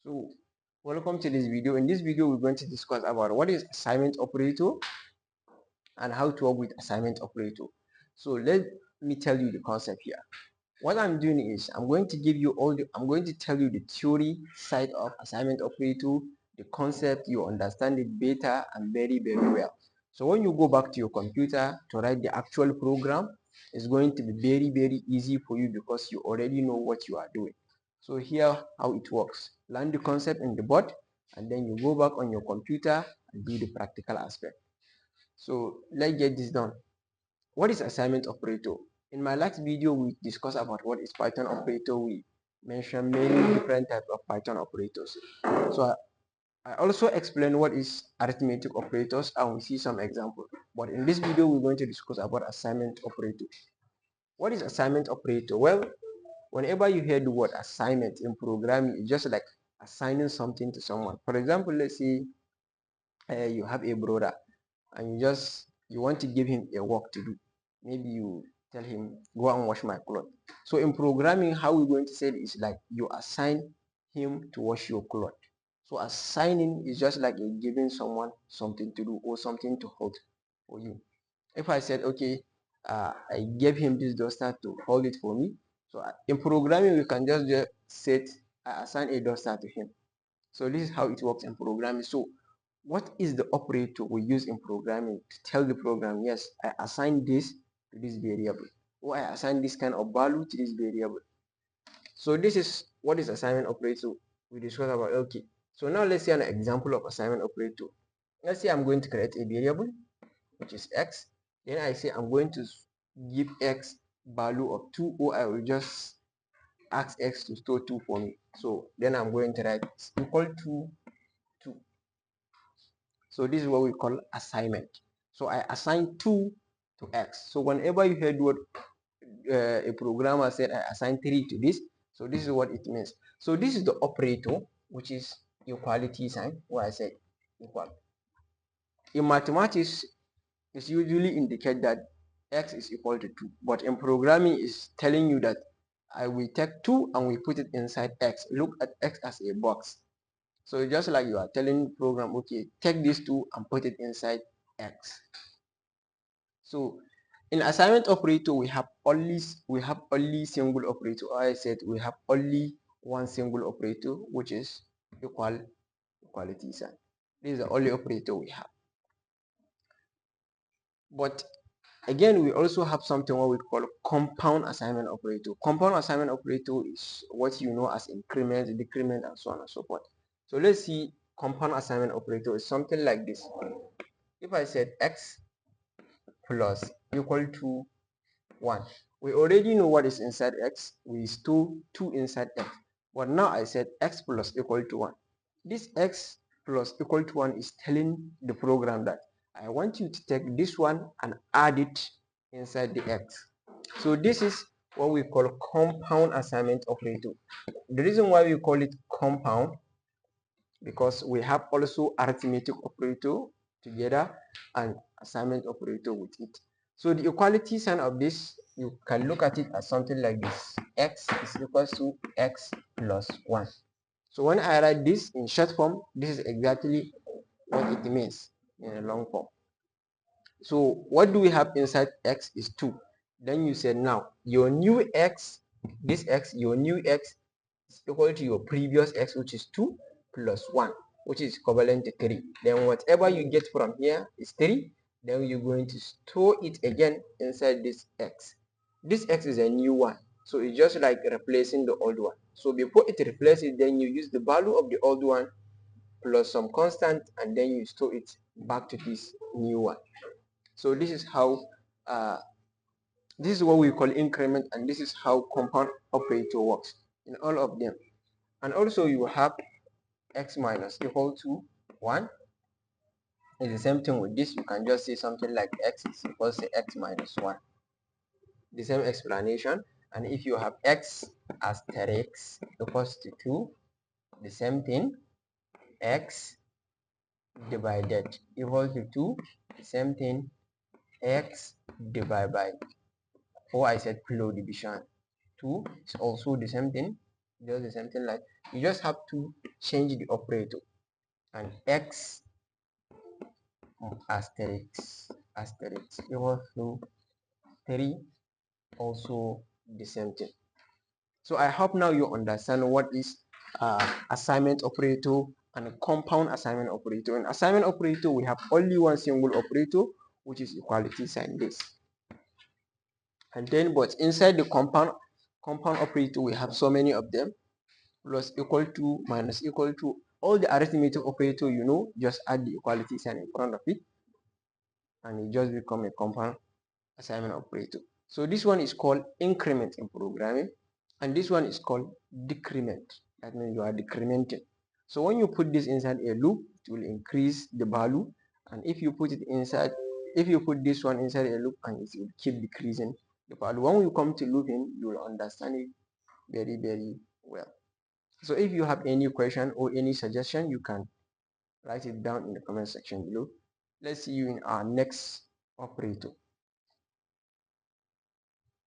So welcome to this video. In this video we're going to discuss about what is assignment operator and how to work with assignment operator. So let me tell you the concept here. What I'm doing is I'm going to tell you the theory side of assignment operator, the concept. You understand it better and very well. So when you go back to your computer to write the actual program, it's going to be very easy for you because you already know what you are doing. So here how it works: learn the concept in the board, and then you go back on your computer and do the practical aspect. So let's get this done. What is assignment operator? In my last video, we discussed about what is Python operator. We mentioned many different types of Python operators. So I also explained what is arithmetic operators, and we see some examples. But in this video, we're going to discuss about assignment operator. What is assignment operator? Well, whenever you hear the word assignment in programming, it's just like assigning something to someone. For example, let's say you have a brother and you want to give him a work to do. Maybe you tell him, go and wash my clothes. So in programming, how we're going to say it is like you assign him to wash your clothes. So assigning is just like giving someone something to do or something to hold for you. If I said, okay, I gave him this duster to hold it for me. So in programming, we can just set, I assign a duster to him. So this is how it works in programming. So what is the operator we use in programming to tell the program, yes, I assign this to this variable, or I assign this kind of value to this variable. So this is what is assignment operator we discussed about. Okay, so now let's see an example of assignment operator. Let's say I'm going to create a variable which is x. Then I say I'm going to give x value of 2, or I will just ask x to store 2 for me. So then I'm going to write equal to 2. So this is what we call assignment. So I assign 2 to x. So whenever you heard what a programmer said, I assign 3 to this, so this is what it means. So this is the operator, which is equality sign, where I said equal. In mathematics, it's usually indicate that x is equal to 2, but in programming is telling you that I will take 2 and we put it inside x. Look at x as a box. So just like you are telling program, okay, take these 2 and put it inside x. So in assignment operator, we have only single operator. I said we have only one single operator, which is equality sign. This is the only operator we have. But again, we also have something what we call compound assignment operator. Compound assignment operator is what you know as increment, decrement, and so on and so forth. So let's see, compound assignment operator is something like this. If I said x plus equal to 1, we already know what is inside x. We store 2 inside x. But now I said x plus equal to 1. This x plus equal to 1 is telling the program that I want you to take this one and add it inside the x. So this is what we call compound assignment operator. The reason why we call it compound, because we have also arithmetic operator together and assignment operator with it. So the equality sign of this, you can look at it as something like this: x is equal to x plus 1. So when I write this in short form, this is exactly what it means in a long form. So what do we have inside x is 2. Then you say now your new x, this x, your new x is equal to your previous x, which is 2 plus 1, which is equivalent to 3. Then whatever you get from here is 3. Then you're going to store it again inside this x. This x is a new one, so it's just like replacing the old one. So before it replaces, then you use the value of the old one plus some constant, and then you store it back to this new one. So this is how this is what we call increment, and this is how compound operator works in all of them. And also you have x minus equal to 1. It's the same thing with this. You can just say something like x is equal to x minus 1. The same explanation. And if you have x asterisk equals to 2, the same thing. X divided equal to 2, the same thing. X divided by 4, I said below division 2 is also the same thing. just the same thing. Like you just have to change the operator, and x asterisk equals to 3, also the same thing. So I hope now you understand what is assignment operator and a compound assignment operator. In assignment operator, we have only one single operator, which is equality sign this. And then, but inside the compound operator, we have so many of them: plus, equal to, minus, equal to. All the arithmetic operator, just add the equality sign in front of it, and it just become a compound assignment operator. So this one is called increment in programming, and this one is called decrement. That means you are decrementing. So when you put this inside a loop, it will increase the value, and if you put this one inside a loop, and it will keep decreasing the value. When we come to looping, you will understand it very, very well. So if you have any question or any suggestion, you can write it down in the comment section below. Let's see you in our next operator.